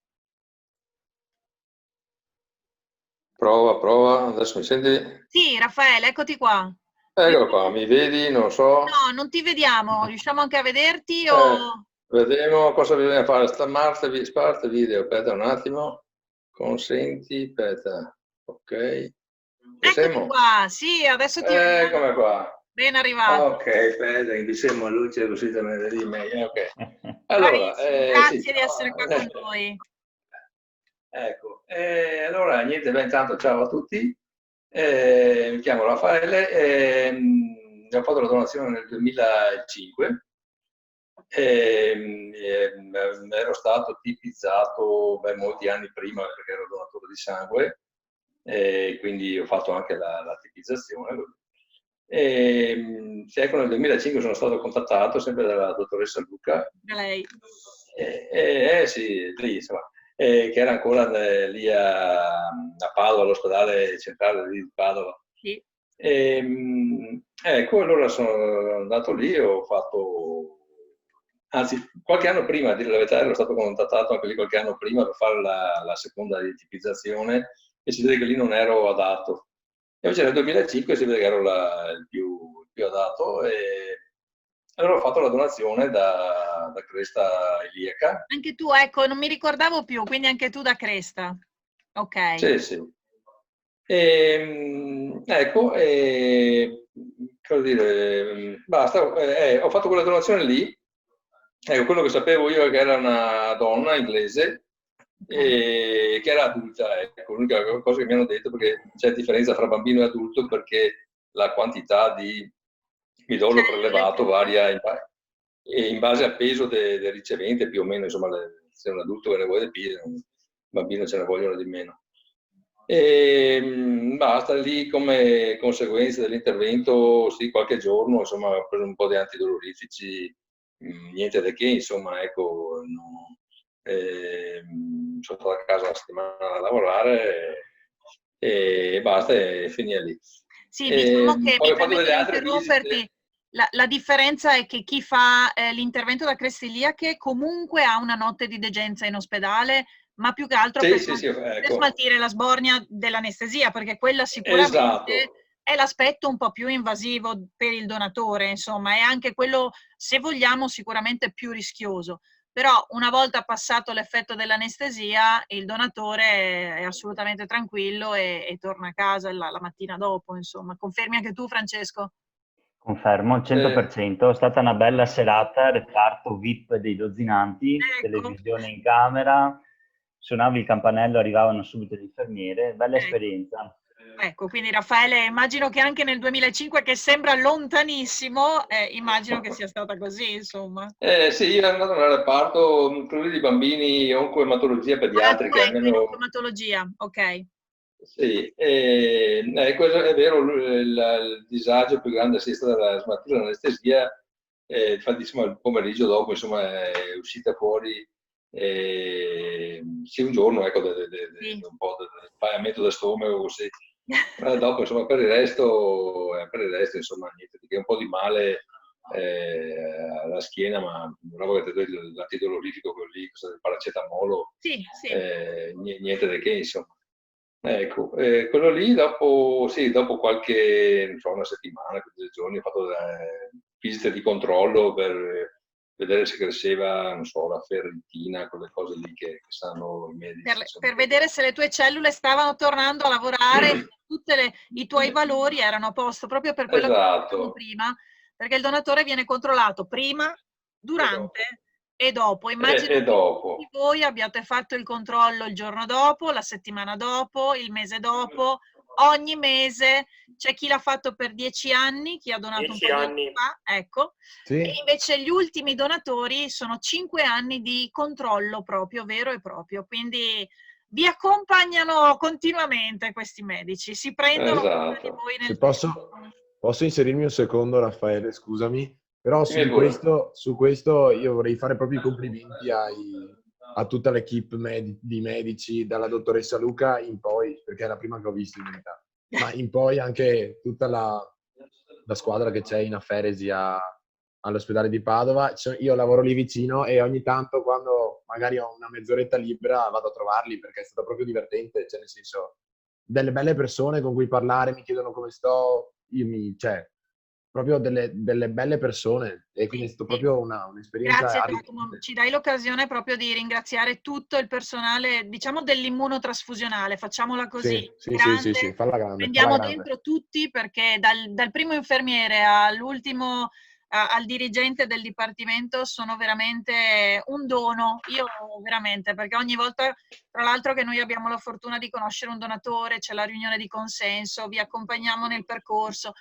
S6: Prova, adesso mi senti?
S1: Sì, Raffaele, eccoti qua.
S6: Eccolo qua, mi vedi? Non so.
S1: No, non ti vediamo, riusciamo anche a vederti o...
S6: Vediamo cosa bisogna fare. Parte video, aspetta un attimo. Consenti, aspetta. Ok.
S1: Eccoti qua, sì, adesso ti vediamo.
S6: Eccomi qua.
S1: Ben arrivato.
S6: Ok, aspetta, indiciamo la luce così te ne vedi meglio. Ok. Allora,
S1: grazie
S6: sì.
S1: di essere qua con noi.
S6: Ecco, allora niente, intanto ciao a tutti. Mi chiamo Raffaele, ho fatto la donazione nel 2005. Ero stato tipizzato molti anni prima, perché ero donatore di sangue, quindi ho fatto anche la tipizzazione. Ecco, nel 2005 sono stato contattato sempre dalla dottoressa Luca.
S1: Da lei?
S6: Sì, lì, insomma, che era ancora lì a Padova, all'ospedale centrale di Padova.
S1: Sì.
S6: Ecco, allora sono andato lì, ho fatto... Anzi, qualche anno prima, a dire la verità, ero stato contattato anche lì qualche anno prima per fare la seconda tipizzazione, e si vede che lì non ero adatto. E invece nel 2005 si vede che ero il più adatto, e allora ho fatto la donazione da Cresta Iliaca.
S1: Anche tu, ecco, non mi ricordavo più, quindi anche tu da Cresta. Ok.
S6: Sì. Ecco, cosa dire, basta, ho fatto quella donazione lì. Ecco, quello che sapevo io è che era una donna inglese, che era adulta, ecco, l'unica cosa che mi hanno detto, perché c'è differenza tra bambino e adulto, perché la quantità di midollo prelevato varia in base al peso del ricevente, più o meno, insomma, se un adulto ne vuole più, un bambino ce ne vogliono di meno. E basta, lì come conseguenza dell'intervento, sì, qualche giorno, insomma, ho preso un po' di antidolorifici, niente da che, insomma, ecco, no, sono stato a casa una settimana a lavorare e basta, e finire lì.
S1: Sì, diciamo che,
S6: Poi
S1: mi
S6: ho fatto
S1: permetto
S6: delle
S1: di
S6: altre
S1: interromperti,
S6: visite.
S1: la differenza è che chi fa l'intervento da creste iliache comunque ha una notte di degenza in ospedale, ma più che altro
S6: Sì,
S1: per,
S6: sì, sì,
S1: per
S6: ecco.
S1: smaltire la sbornia dell'anestesia, perché quella
S6: Esatto.
S1: sicuramente è l'aspetto un po' più invasivo per il donatore, insomma, è anche quello, se vogliamo, sicuramente più rischioso. Però una volta passato l'effetto dell'anestesia, il donatore è assolutamente tranquillo e torna a casa la mattina dopo, insomma. Confermi anche tu, Francesco?
S7: Confermo, al 100%. È stata una bella serata, reparto VIP dei dozzinanti,
S1: Ecco.
S7: televisione in camera, suonavi il campanello, arrivavano subito le infermiere, bella esperienza.
S1: Ecco, quindi Raffaele, immagino che anche nel 2005, che sembra lontanissimo, immagino che sia stata così, insomma.
S6: Sì, io ero andato nel reparto di bambini oncoematologia
S1: Ah, tu
S6: pediatrica,
S1: eri in
S6: almeno.
S1: oncoematologia, ok.
S6: Sì, questo è vero, il disagio più grande è stato la smattina dell'anestesia, infatti insomma, il pomeriggio dopo insomma, è uscita fuori sì, un giorno ecco,
S1: Sì.
S6: un po' del pagamento del stomaco così. Dopo insomma, per il resto insomma niente, perché un po' di male alla schiena, ma una volta che l'antidolorifico così, il paracetamolo,
S1: Sì, sì.
S6: niente di che insomma. Ecco, quello lì dopo, sì, dopo qualche, non so, una settimana, 15 giorni, ho fatto visite di controllo per vedere se cresceva, non so, la ferritina, quelle cose lì che sanno i medici.
S1: Per vedere se le tue cellule stavano tornando a lavorare, tutti i tuoi valori erano a posto, proprio per quello che dicevamo
S6: Esatto.
S1: prima, perché il donatore viene controllato prima, durante e dopo. Immagino
S6: E
S1: che
S6: dopo.
S1: tutti voi abbiate fatto il controllo il giorno dopo, la settimana dopo, il mese dopo, ogni mese. C'è chi l'ha fatto per 10 anni, chi ha donato un
S3: 10
S1: po' di
S3: anni.
S1: anni fa, ecco.
S4: Sì.
S1: E invece gli ultimi donatori sono 5 anni di controllo proprio, vero e proprio. Quindi vi accompagnano continuamente questi medici, si prendono cura di
S6: Esatto.
S1: voi nel
S4: Se
S1: tempo.
S4: posso inserirmi un secondo, Raffaele, scusami, però
S6: Dimmi pure.
S4: su questo io vorrei fare proprio i complimenti a tutta l'equipe di medici, dalla dottoressa Luca in poi, perché è la prima che ho visto in verità, ma in poi anche tutta la squadra che c'è in afferesi all'ospedale di Padova. Io lavoro lì vicino e ogni tanto quando magari ho una mezz'oretta libera vado a trovarli perché è stato proprio divertente, cioè nel senso delle belle persone con cui parlare, mi chiedono come sto, cioè proprio delle belle persone e quindi è
S1: Sì,
S4: stato
S1: sì.
S4: proprio un'esperienza
S1: Grazie Giacomo,
S4: arricchente.
S1: ci dai l'occasione proprio di ringraziare tutto il personale, diciamo dell'immunotrasfusionale, facciamola così,
S4: Sì,
S1: grande.
S4: falla grande, falla
S1: Prendiamo
S4: grande.
S1: dentro tutti perché dal primo infermiere all'ultimo, al dirigente del dipartimento sono veramente un dono, io veramente, perché ogni volta, tra l'altro che noi abbiamo la fortuna di conoscere un donatore, c'è la riunione di consenso, vi accompagniamo nel percorso.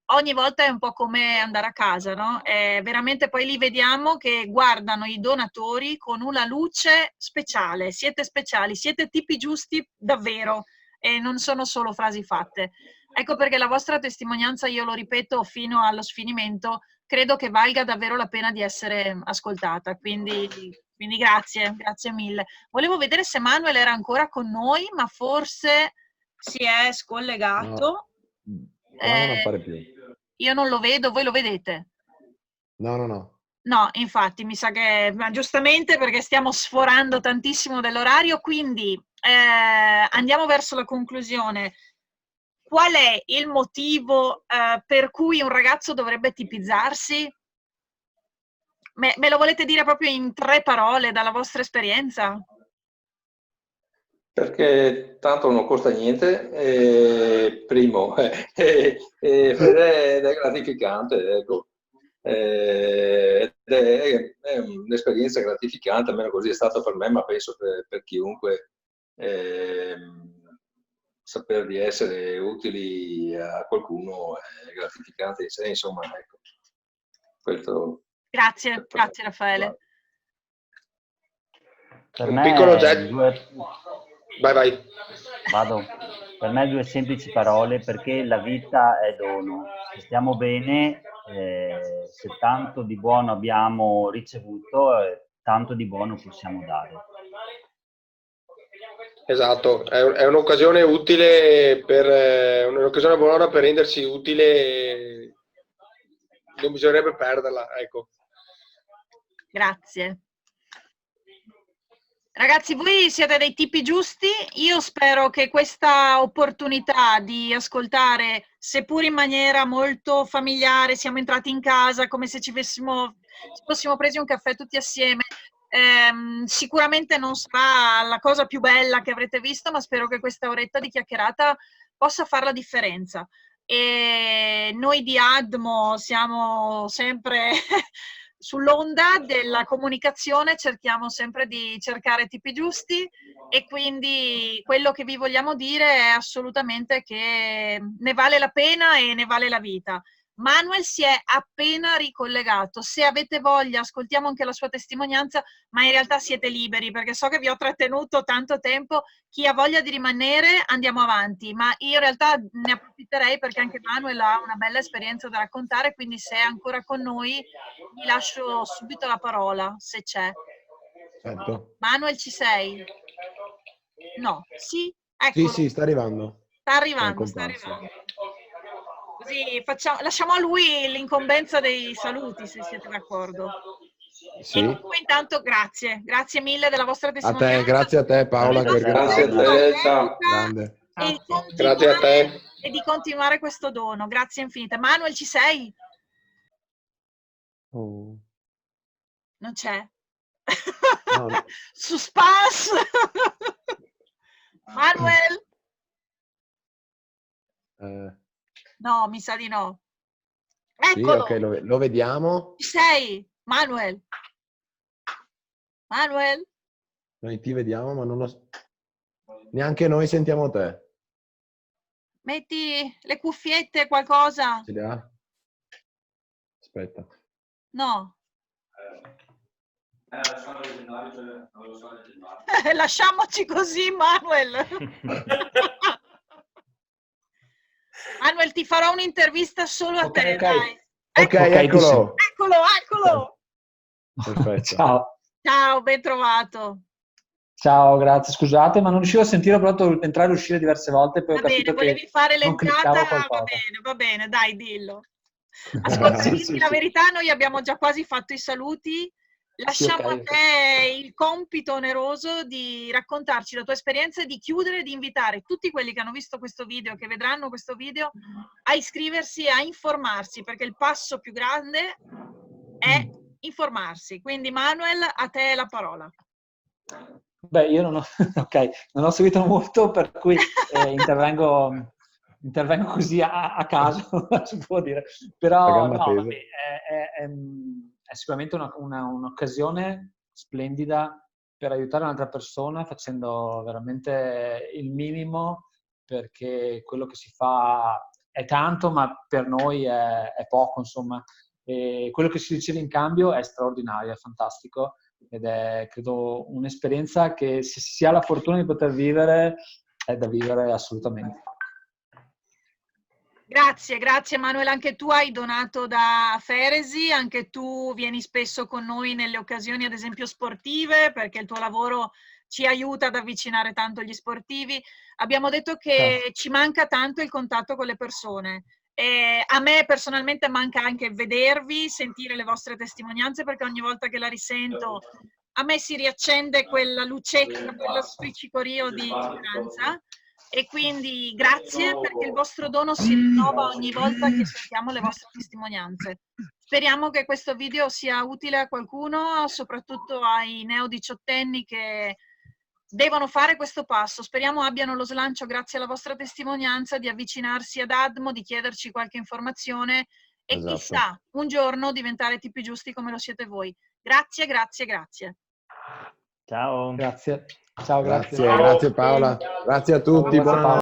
S1: Ogni volta è un po' come andare a casa, no? Veramente poi li vediamo che guardano i donatori con una luce speciale. Siete speciali, siete tipi giusti davvero e non sono solo frasi fatte. Ecco perché la vostra testimonianza, io lo ripeto fino allo sfinimento, credo che valga davvero la pena di essere ascoltata. Quindi grazie, grazie mille. Volevo vedere se Manuel era ancora con noi, ma forse si è scollegato.
S4: No, qua non appare più.
S1: Io non lo vedo, voi lo vedete?
S4: No.
S1: No, infatti, mi sa che, ma giustamente perché stiamo sforando tantissimo dell'orario, quindi andiamo verso la conclusione. Qual è il motivo per cui un ragazzo dovrebbe tipizzarsi? Me lo volete dire proprio in 3 parole dalla vostra esperienza?
S6: Perché tanto non costa niente, primo, ed è gratificante, ecco. È un'esperienza gratificante, almeno così è stato per me, ma penso per chiunque, saper di essere utili a qualcuno è gratificante in sé, insomma, ecco. Questo
S1: Grazie, grazie Raffaele.
S7: Per
S8: Un
S7: me
S8: piccolo
S7: due...
S8: Vai.
S7: Vado. Per me 2 semplici parole, perché la vita è dono. Se stiamo bene, se tanto di buono abbiamo ricevuto, tanto di buono possiamo dare.
S8: Esatto, è un'occasione utile un'occasione buona per rendersi utile, non bisognerebbe perderla, ecco.
S1: Grazie. Ragazzi, voi siete dei tipi giusti. Io spero che questa opportunità di ascoltare, seppur in maniera molto familiare, siamo entrati in casa come se ci fossimo presi un caffè tutti assieme. Sicuramente non sarà la cosa più bella che avrete visto, ma spero che questa oretta di chiacchierata possa fare la differenza. E noi di ADMO siamo sempre sull'onda della comunicazione, cerchiamo sempre di cercare tipi giusti, e quindi quello che vi vogliamo dire è assolutamente che ne vale la pena e ne vale la vita. Manuel si è appena ricollegato. Se avete voglia, ascoltiamo anche la sua testimonianza, ma in realtà siete liberi, perché so che vi ho trattenuto tanto tempo. Chi ha voglia di rimanere, andiamo avanti, ma io in realtà ne approfitterei perché anche Manuel ha una bella esperienza da raccontare, quindi se è ancora con noi, gli lascio subito la parola, se c'è.
S4: Certo.
S1: Manuel, ci sei? No? Sì?
S4: Sì,
S1: Eccolo.
S4: sì, sta arrivando.
S1: Sta arrivando, sta arrivando. Così lasciamo a lui l'incombenza dei saluti, se siete d'accordo.
S4: Sì.
S1: E poi intanto grazie mille della vostra
S4: A
S1: testimonianza.
S4: te, grazie a te Paola.
S7: Grazie
S6: a te, ciao.
S4: Grande.
S1: E
S8: Grazie a te.
S1: e di continuare questo dono. Grazie infinite. Manuel, ci sei?
S4: Oh.
S1: Non c'è?
S4: No, no.
S1: Suspense! Manuel? No, mi sa di no.
S4: Sì,
S1: Eccolo!
S4: ok, lo vediamo.
S1: Ci sei? Manuel? Manuel?
S4: Noi ti vediamo, ma non lo... Neanche noi sentiamo te.
S1: Metti le cuffiette, qualcosa?
S4: Ce le ha? Aspetta.
S1: No. Lasciamoci così, Manuel. Manuel, ti farò un'intervista solo a te, dai.
S4: Ok,
S1: Eccolo.
S4: eccolo.
S1: Eccolo.
S4: Perfetto.
S9: Ciao.
S1: Ciao, ben trovato.
S9: Ciao, grazie. Scusate, ma non riuscivo a sentire, ho provato entrare e uscire diverse volte, poi ho
S1: Va bene,
S9: capito
S1: volevi
S9: che
S1: fare
S9: non
S1: l'entrata?
S9: cliccavo qualcosa.
S1: Va bene, dai, dillo. Ascolta,
S9: Sì,
S1: dirti
S9: sì,
S1: la
S9: sì.
S1: verità, noi abbiamo già quasi fatto i saluti. Lasciamo
S9: ok.
S1: a te il compito oneroso di raccontarci la tua esperienza e di chiudere, di invitare tutti quelli che hanno visto questo video, che vedranno questo video, a iscriversi e a informarsi, perché il passo più grande è informarsi. Quindi Manuel, a te la parola.
S9: Beh, io non ho, ok, non ho seguito molto, per cui intervengo così a caso, si può dire. Però no, vabbè, è sicuramente un'occasione splendida per aiutare un'altra persona facendo veramente il minimo, perché quello che si fa è tanto, ma per noi è poco, insomma. E quello che si riceve in cambio è straordinario, è fantastico, ed è, credo, un'esperienza che, se si ha la fortuna di poter vivere, è da vivere assolutamente.
S1: Grazie Manuel, anche tu hai donato da Feresi, anche tu vieni spesso con noi nelle occasioni ad esempio sportive, perché il tuo lavoro ci aiuta ad avvicinare tanto gli sportivi. Abbiamo detto che ci manca tanto il contatto con le persone. A me personalmente manca anche vedervi, sentire le vostre testimonianze, perché ogni volta che la risento a me si riaccende quella lucetta, quello striscicorio di speranza. E quindi grazie, perché il vostro dono si rinnova ogni volta che sentiamo le vostre testimonianze. Speriamo che questo video sia utile a qualcuno, soprattutto ai neo-18enni che devono fare questo passo. Speriamo abbiano lo slancio, grazie alla vostra testimonianza, di avvicinarsi ad ADMO, di chiederci qualche informazione e chissà, un giorno diventare tipi giusti come lo siete voi. Grazie.
S7: Ciao.
S9: Grazie. Ciao, grazie.
S4: Grazie Paola. Grazie a tutti.
S9: Grazie, Paola.